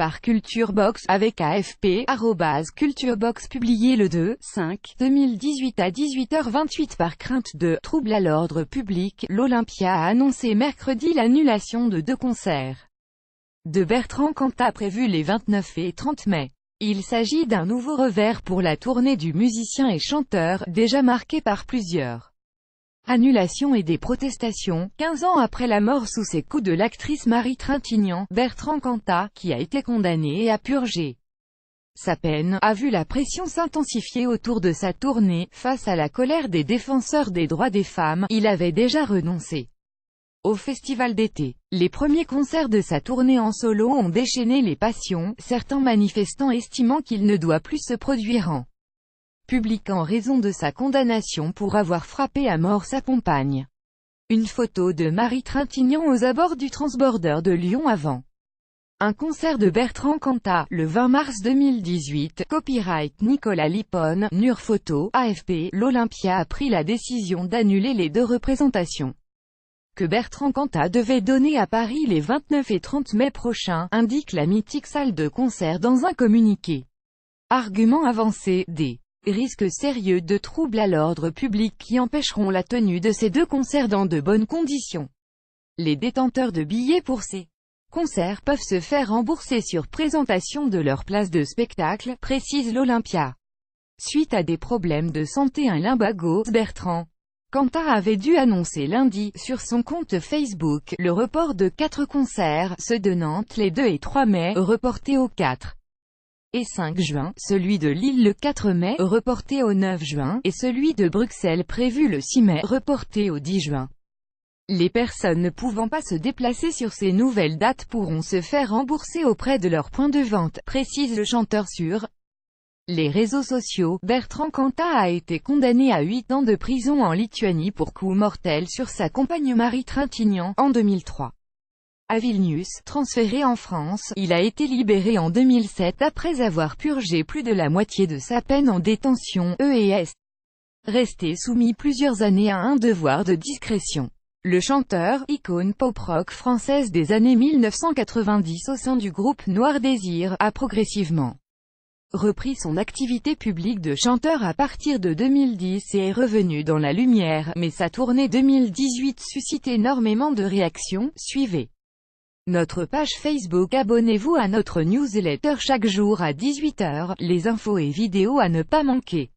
par Culture Box, avec AFP, @culturebox publié le 2/5/2018 à 18h28 par crainte de « troubles à l'ordre public », l'Olympia a annoncé mercredi l'annulation de 2 concerts de Bertrand Cantat prévus les 29 et 30 mai. Il s'agit d'un nouveau revers pour la tournée du musicien et chanteur, déjà marquée par plusieurs annulations et des protestations. 15 ans après la mort sous ses coups de l'actrice Marie Trintignant, Bertrand Cantat, qui a été condamné et a purgé sa peine, a vu la pression s'intensifier autour de sa tournée. Face à la colère des défenseurs des droits des femmes, il avait déjà renoncé au festival d'été. Les premiers concerts de sa tournée en solo ont déchaîné les passions, certains manifestants estimant qu'il ne doit plus se produire en public en raison de sa condamnation pour avoir frappé à mort sa compagne. Une photo de Marie Trintignant aux abords du Transborder de Lyon avant un concert de Bertrand Cantat, le 20 mars 2018, copyright Nicolas Lipone, Nur Photo, AFP. L'Olympia a pris la décision d'annuler les 2 représentations que Bertrand Cantat devait donner à Paris les 29 et 30 mai prochains, indique la mythique salle de concert dans un communiqué. Argument avancé, des risques sérieux de troubles à l'ordre public qui empêcheront la tenue de ces 2 concerts dans de bonnes conditions. Les détenteurs de billets pour ces concerts peuvent se faire rembourser sur présentation de leur place de spectacle, précise l'Olympia. Suite à des problèmes de santé un lumbago, Bertrand Cantat avait dû annoncer lundi, sur son compte Facebook, le report de 4 concerts, ceux de Nantes les 2 et 3 mai, reportés au 4 et 5 juin, celui de Lille le 4 mai, reporté au 9 juin, et celui de Bruxelles prévu le 6 mai, reporté au 10 juin. Les personnes ne pouvant pas se déplacer sur ces nouvelles dates pourront se faire rembourser auprès de leur point de vente, précise le chanteur sur les réseaux sociaux. Bertrand Cantat a été condamné à 8 ans de prison en Lituanie pour coup mortel sur sa compagne Marie Trintignant, en 2003. À Vilnius, transféré en France, il a été libéré en 2007 après avoir purgé plus de la moitié de sa peine en détention, et est resté soumis plusieurs années à un devoir de discrétion. Le chanteur, icône pop-rock française des années 1990 au sein du groupe Noir Désir, a progressivement repris son activité publique de chanteur à partir de 2010 et est revenu dans la lumière, mais sa tournée 2018 suscite énormément de réactions. Suivez notre page Facebook, abonnez-vous à notre newsletter chaque jour à 18h, les infos et vidéos à ne pas manquer.